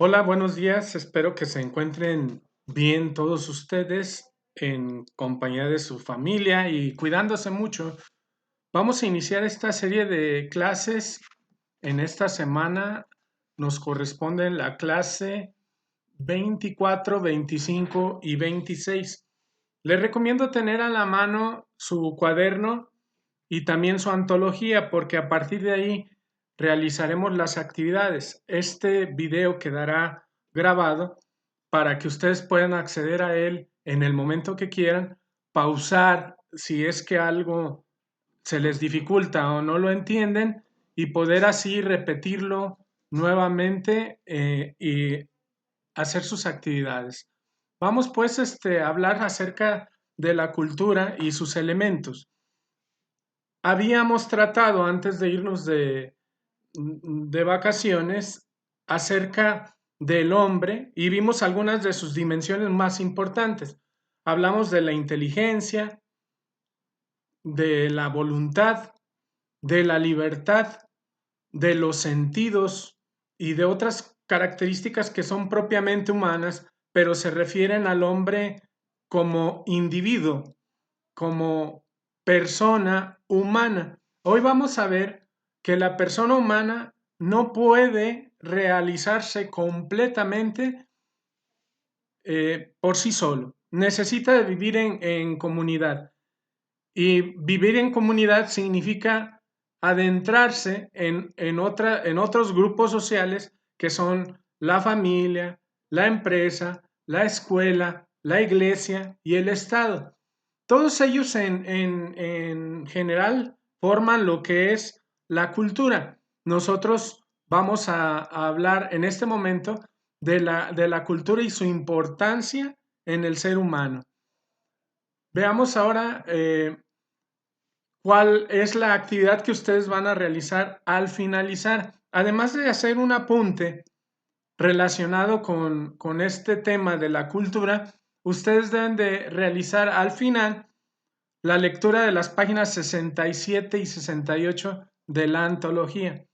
Hola, buenos días. Espero que se encuentren bien todos ustedes en compañía de su familia y cuidándose mucho. Vamos a iniciar esta serie de clases. En esta semana nos corresponde la clase 24, 25 y 26. Les recomiendo tener a la mano su cuaderno y también su antología porque a partir de ahí realizaremos las actividades. Este video quedará grabado para que ustedes puedan acceder a él en el momento que quieran, pausar si es que algo se les dificulta o no lo entienden y poder así repetirlo nuevamente y hacer sus actividades. Vamos pues a hablar acerca de la cultura y sus elementos. Habíamos tratado antes de irnos de vacaciones acerca del hombre y vimos algunas de sus dimensiones más importantes. Hablamos de la inteligencia, de la voluntad, de la libertad, de los sentidos y de otras características que son propiamente humanas, pero se refieren al hombre como individuo, como persona humana. Hoy vamos a ver que la persona humana no puede realizarse completamente por sí solo. Necesita de vivir en comunidad. Y vivir en comunidad significa adentrarse en otros grupos sociales que son la familia, la empresa, la escuela, la iglesia y el Estado. Todos ellos en general forman lo que es la cultura. Nosotros vamos a hablar en este momento de la cultura y su importancia en el ser humano. Veamos ahora cuál es la actividad que ustedes van a realizar al finalizar. Además de hacer un apunte relacionado con este tema de la cultura, ustedes deben de realizar al final la lectura de las páginas 67 y 68 de la antología.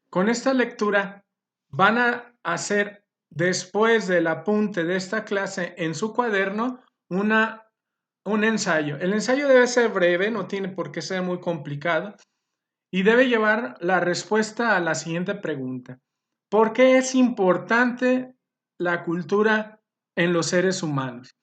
Con esta lectura van a hacer, después del apunte de esta clase en su cuaderno, un ensayo. El ensayo debe ser breve, no tiene por qué ser muy complicado, y debe llevar la respuesta a la siguiente pregunta. ¿Por qué es importante la cultura en los seres humanos?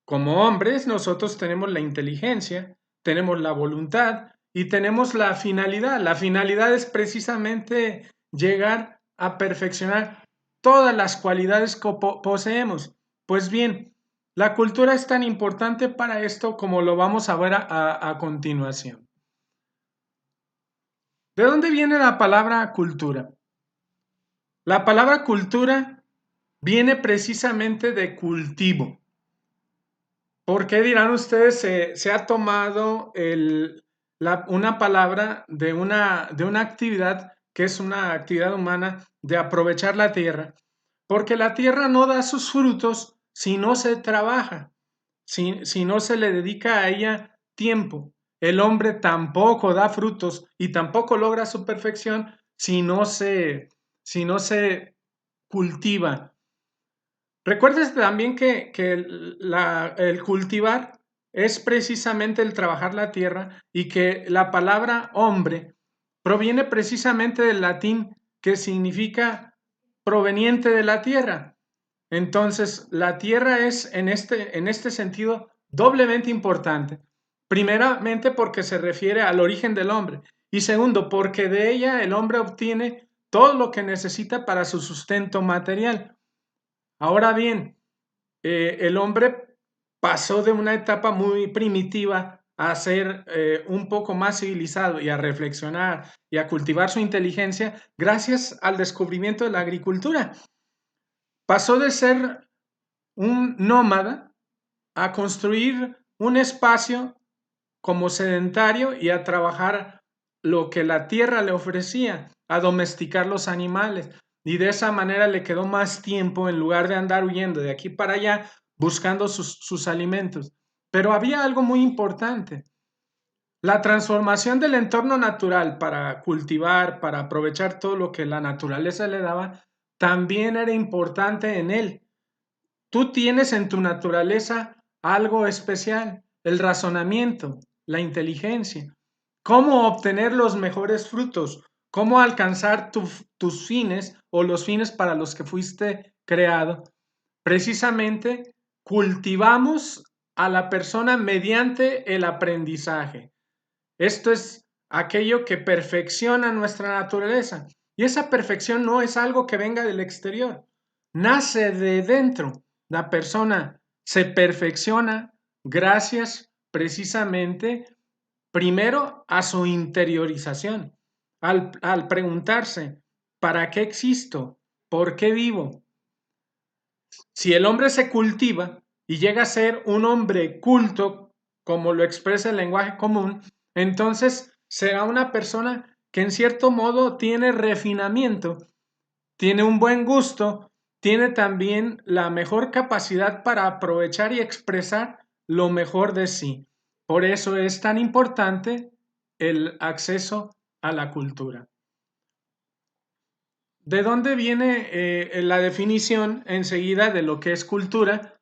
Como hombres, nosotros tenemos la inteligencia, tenemos la voluntad y tenemos la finalidad. La finalidad es precisamente llegar a perfeccionar todas las cualidades que poseemos. Pues bien, la cultura es tan importante para esto como lo vamos a ver a continuación. ¿De dónde viene la palabra cultura? La palabra cultura viene precisamente de cultivo. ¿Por qué dirán ustedes se ha tomado una palabra de una actividad que es una actividad humana de aprovechar la tierra? Porque la tierra no da sus frutos si no se trabaja, si no se le dedica a ella tiempo. El hombre tampoco da frutos y tampoco logra su perfección si no se cultiva. Recuerdes también que el cultivar es precisamente el trabajar la tierra y que la palabra hombre proviene precisamente del latín que significa proveniente de la tierra. Entonces, la tierra es en este sentido doblemente importante. Primeramente porque se refiere al origen del hombre y segundo porque de ella el hombre obtiene todo lo que necesita para su sustento material. Ahora bien, el hombre pasó de una etapa muy primitiva a ser un poco más civilizado y a reflexionar y a cultivar su inteligencia gracias al descubrimiento de la agricultura. Pasó de ser un nómada a construir un espacio como sedentario y a trabajar lo que la tierra le ofrecía, a domesticar los animales. Y de esa manera le quedó más tiempo en lugar de andar huyendo de aquí para allá buscando sus alimentos. Pero había algo muy importante. La transformación del entorno natural para cultivar, para aprovechar todo lo que la naturaleza le daba, también era importante en él. Tú tienes en tu naturaleza algo especial, el razonamiento, la inteligencia, cómo obtener los mejores frutos, cómo alcanzar tus fines o los fines para los que fuiste creado. Precisamente cultivamos a la persona mediante el aprendizaje. Esto es aquello que perfecciona nuestra naturaleza. Y esa perfección no es algo que venga del exterior, nace de dentro. La persona se perfecciona gracias precisamente primero a su interiorización, al preguntarse, ¿para qué existo? ¿Por qué vivo? Si el hombre se cultiva y llega a ser un hombre culto, como lo expresa el lenguaje común, entonces será una persona que en cierto modo tiene refinamiento, tiene un buen gusto, tiene también la mejor capacidad para aprovechar y expresar lo mejor de sí. Por eso es tan importante el acceso a la cultura. ¿De dónde viene la definición enseguida de lo que es cultura?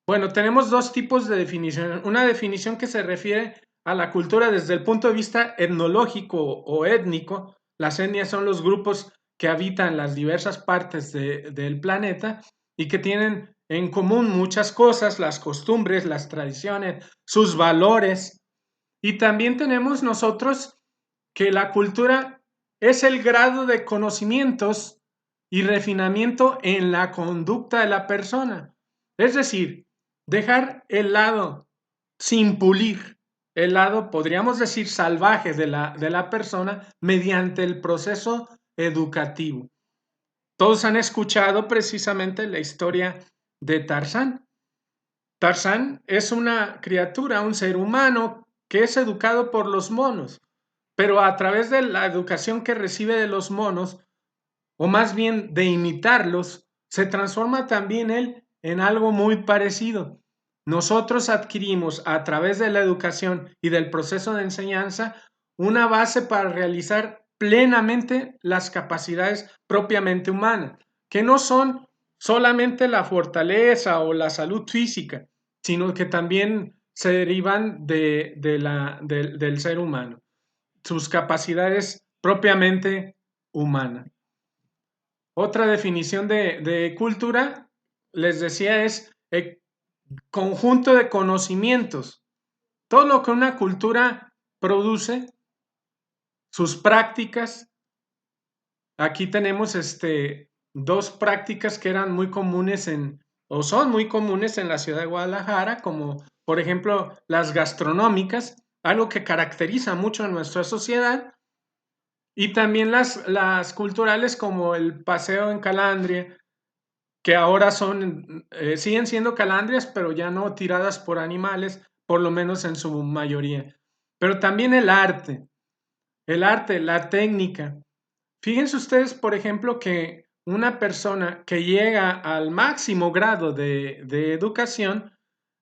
Bueno, tenemos dos tipos de definición. Una definición que se refiere a la cultura desde el punto de vista etnológico o étnico. Las etnias son los grupos que habitan las diversas partes del planeta y que tienen en común muchas cosas, las costumbres, las tradiciones, sus valores. Y también tenemos nosotros que la cultura es el grado de conocimientos y refinamiento en la conducta de la persona. Es decir, dejar el lado sin pulir, el lado, podríamos decir, salvaje de la persona mediante el proceso educativo. Todos han escuchado precisamente la historia de Tarzán. Tarzán es una criatura, un ser humano que es educado por los monos, pero a través de la educación que recibe de los monos, o más bien de imitarlos, se transforma también él en algo muy parecido. Nosotros adquirimos a través de la educación y del proceso de enseñanza una base para realizar plenamente las capacidades propiamente humanas, que no son solamente la fortaleza o la salud física, sino que también se derivan del ser humano, sus capacidades propiamente humanas. Otra definición de cultura, les decía, es el conjunto de conocimientos. Todo lo que una cultura produce, sus prácticas. Aquí tenemos dos prácticas que eran muy comunes o son muy comunes en la ciudad de Guadalajara, como por ejemplo las gastronómicas, algo que caracteriza mucho a nuestra sociedad, y también las culturales como el paseo en calandria, que ahora siguen siendo calandrias, pero ya no tiradas por animales, por lo menos en su mayoría. Pero también el arte, la técnica. Fíjense ustedes, por ejemplo, que una persona que llega al máximo grado de educación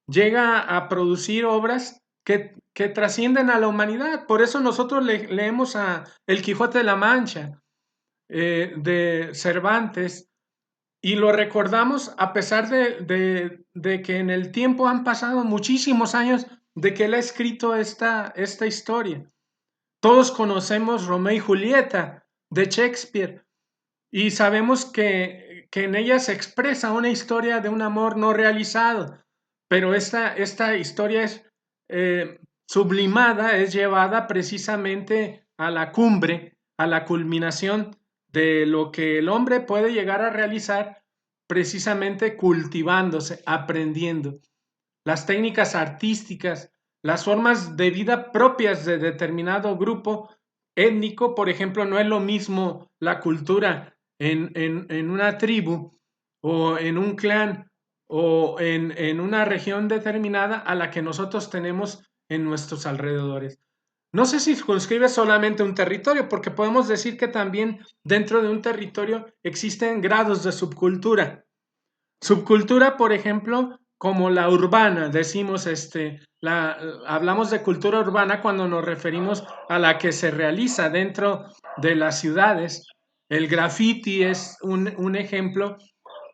llega a producir obras que trascienden a la humanidad. Por eso nosotros leemos a El Quijote de la Mancha, de Cervantes, y lo recordamos a pesar de que en el tiempo han pasado muchísimos años de que él ha escrito esta historia. Todos conocemos Romeo y Julieta de Shakespeare y sabemos que en ella se expresa una historia de un amor no realizado, pero esta historia es sublimada, es llevada precisamente a la cumbre, a la culminación de lo que el hombre puede llegar a realizar precisamente cultivándose, aprendiendo. Las técnicas artísticas, las formas de vida propias de determinado grupo étnico, por ejemplo, no es lo mismo la cultura en una tribu o en un clan o en una región determinada a la que nosotros tenemos en nuestros alrededores. No se circunscribe solamente un territorio, porque podemos decir que también dentro de un territorio existen grados de subcultura. Subcultura, por ejemplo, como la urbana, decimos, hablamos de cultura urbana cuando nos referimos a la que se realiza dentro de las ciudades, El graffiti es un ejemplo,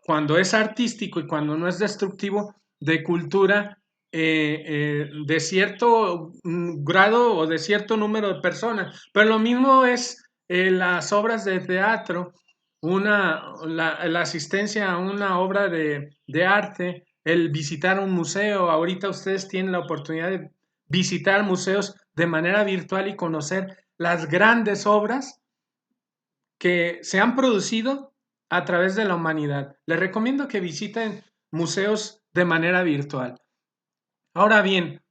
cuando es artístico y cuando no es destructivo, de cultura de cierto grado o de cierto número de personas. Pero lo mismo es las obras de teatro, la asistencia a una obra de arte, el visitar un museo. Ahorita ustedes tienen la oportunidad de visitar museos de manera virtual y conocer las grandes obras que se han producido a través de la humanidad. Les recomiendo que visiten museos de manera virtual. Ahora bien,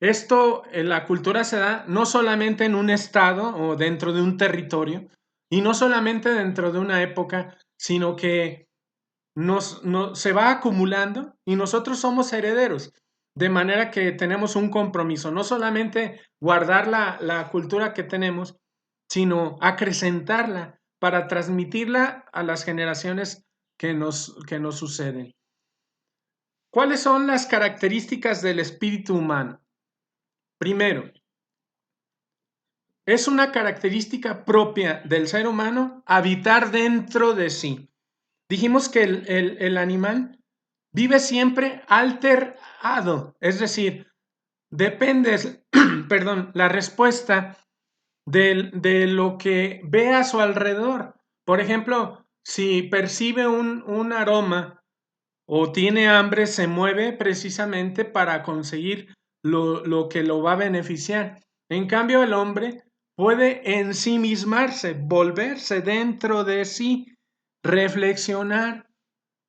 esto, la cultura se da no solamente en un estado o dentro de un territorio, y no solamente dentro de una época, sino que se va acumulando y nosotros somos herederos, de manera que tenemos un compromiso, no solamente guardar la cultura que tenemos, sino acrecentarla para transmitirla a las generaciones que nos suceden. ¿Cuáles son las características del espíritu humano? Primero, es una característica propia del ser humano habitar dentro de sí. Dijimos que el animal vive siempre alterado, es decir, depende, perdón, la respuesta de lo que ve a su alrededor. Por ejemplo, si percibe un aroma o tiene hambre, se mueve precisamente para conseguir lo que lo va a beneficiar. En cambio, el hombre puede ensimismarse, volverse dentro de sí, reflexionar,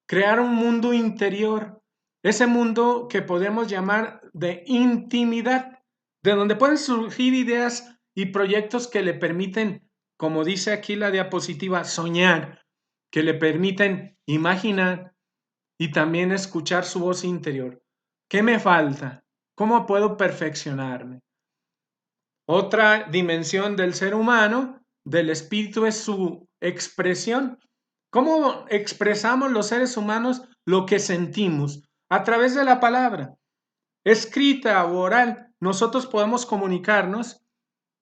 crear un mundo interior, ese mundo que podemos llamar de intimidad, de donde pueden surgir ideas y proyectos que le permiten, como dice aquí la diapositiva, soñar, que le permiten imaginar y también escuchar su voz interior. ¿Qué me falta? ¿Cómo puedo perfeccionarme? Otra dimensión del ser humano, del espíritu, es su expresión. ¿Cómo expresamos los seres humanos lo que sentimos? A través de la palabra, escrita o oral. Nosotros podemos comunicarnos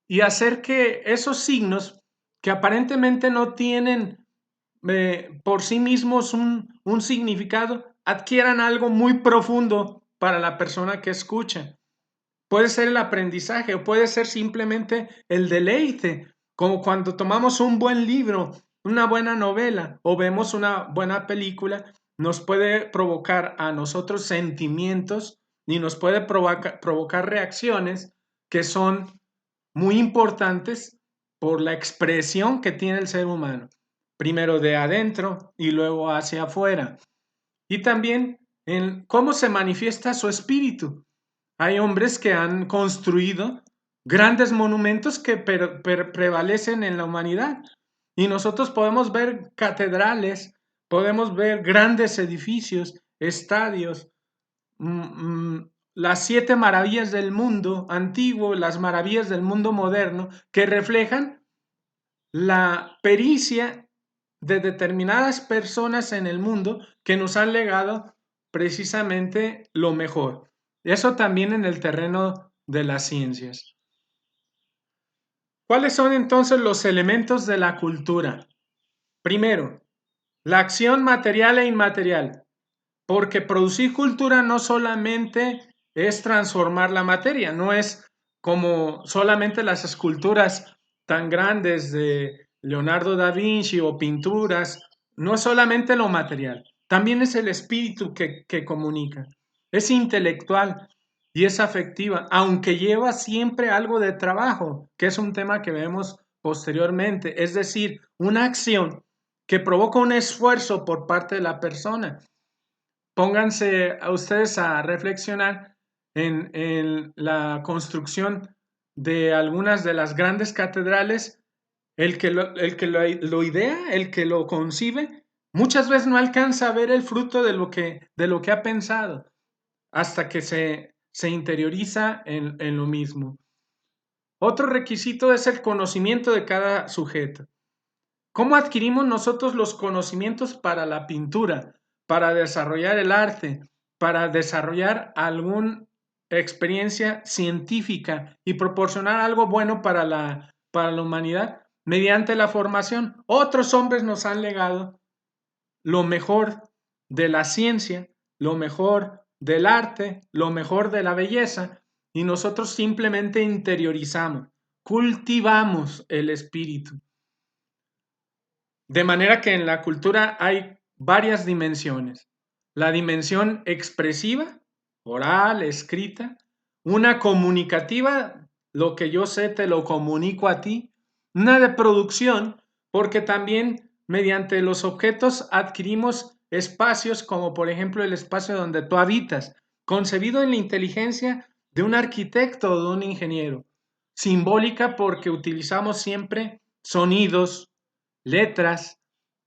y hacer que esos signos que aparentemente no tienen por sí mismos un significado, adquieran algo muy profundo para la persona que escucha. Puede ser el aprendizaje o puede ser simplemente el deleite, como cuando tomamos un buen libro, una buena novela o vemos una buena película, nos puede provocar a nosotros sentimientos y nos puede provocar reacciones que son muy importantes por la expresión que tiene el ser humano, primero de adentro y luego hacia afuera. Y también en cómo se manifiesta su espíritu. Hay hombres que han construido grandes monumentos que prevalecen en la humanidad. Y nosotros podemos ver catedrales, podemos ver grandes edificios, estadios, las 7 maravillas del mundo antiguo, las maravillas del mundo moderno, que reflejan la pericia de determinadas personas en el mundo que nos han legado precisamente lo mejor. Eso también en el terreno de las ciencias. ¿Cuáles son entonces los elementos de la cultura? Primero, la acción material e inmaterial, porque producir cultura no solamente es transformar la materia, no es como solamente las esculturas tan grandes de Leonardo da Vinci o pinturas, no es solamente lo material, también es el espíritu que comunica, es intelectual y es afectiva, aunque lleva siempre algo de trabajo, que es un tema que vemos posteriormente, es decir, una acción que provoca un esfuerzo por parte de la persona. Pónganse a ustedes a reflexionar en la construcción de algunas de las grandes catedrales. El que lo idea, el que lo concibe, muchas veces no alcanza a ver el fruto de lo que ha pensado hasta que se interioriza en lo mismo. Otro requisito es el conocimiento de cada sujeto. ¿Cómo adquirimos nosotros los conocimientos para la pintura, para desarrollar el arte, para desarrollar alguna experiencia científica y proporcionar algo bueno para la humanidad? mediante la formación. Otros hombres nos han legado lo mejor de la ciencia, lo mejor del arte, lo mejor de la belleza, y nosotros simplemente interiorizamos, cultivamos el espíritu. De manera que en la cultura hay varias dimensiones. La dimensión expresiva, oral, escrita, una comunicativa, lo que yo sé te lo comunico a ti, una de producción, porque también mediante los objetos adquirimos espacios como por ejemplo el espacio donde tú habitas, concebido en la inteligencia de un arquitecto o de un ingeniero, simbólica porque utilizamos siempre sonidos, letras,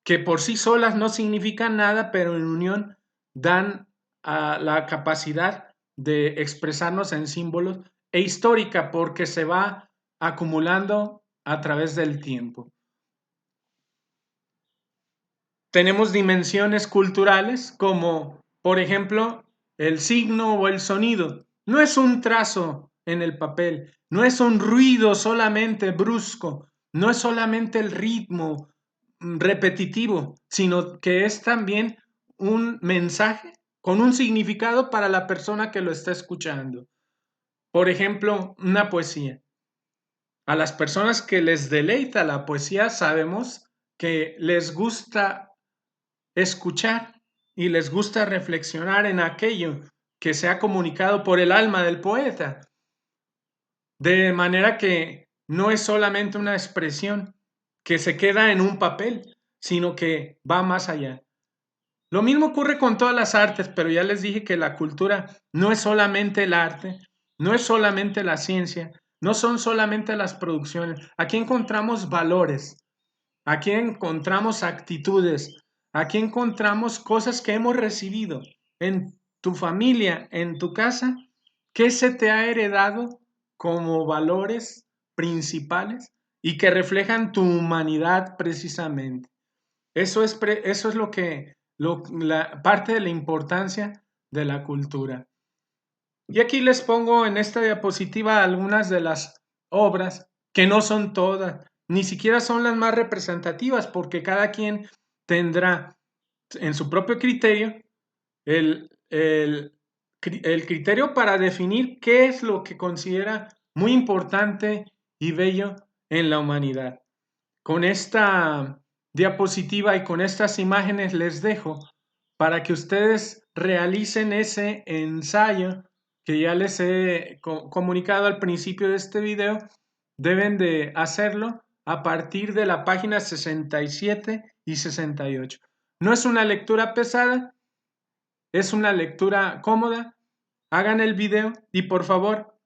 que por sí solas no significan nada, pero en unión dan la capacidad de expresarnos en símbolos, e histórica porque se va acumulando a través del tiempo. Tenemos dimensiones culturales como, por ejemplo, el signo o el sonido. No es un trazo en el papel, no es un ruido solamente brusco, no es solamente el ritmo repetitivo, sino que es también un mensaje con un significado para la persona que lo está escuchando. Por ejemplo, una poesía. A las personas que les deleita la poesía sabemos que les gusta escuchar y les gusta reflexionar en aquello que se ha comunicado por el alma del poeta. De manera que no es solamente una expresión que se queda en un papel, sino que va más allá. Lo mismo ocurre con todas las artes, pero ya les dije que la cultura no es solamente el arte, no es solamente la ciencia, no son solamente las producciones. Aquí encontramos valores, aquí encontramos actitudes, aquí encontramos cosas que hemos recibido en tu familia, en tu casa, que se te ha heredado como valores principales y que reflejan tu humanidad precisamente. Eso es lo que, la parte de la importancia de la cultura. Y aquí les pongo en esta diapositiva algunas de las obras, que no son todas, ni siquiera son las más representativas, porque cada quien tendrá en su propio criterio el criterio para definir qué es lo que considera muy importante y bello en la humanidad. Con esta diapositiva y con estas imágenes les dejo para que ustedes realicen ese ensayo que ya les he comunicado al principio de este video. Deben de hacerlo a partir de la página 67 y 68. No es una lectura pesada, es una lectura cómoda. Hagan el video y por favor,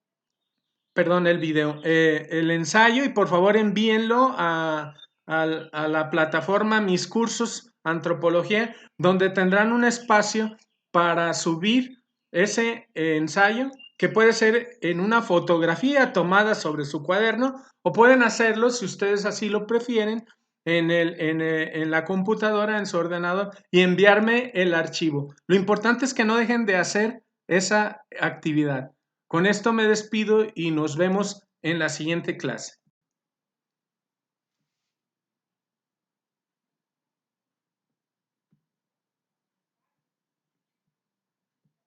perdón, el ensayo, y por favor envíenlo a la plataforma Mis Cursos Antropología, donde tendrán un espacio para subir ese ensayo, que puede ser en una fotografía tomada sobre su cuaderno, o pueden hacerlo, si ustedes así lo prefieren, en la computadora, en su ordenador, y enviarme el archivo. Lo importante es que no dejen de hacer esa actividad. Con esto me despido y nos vemos en la siguiente clase.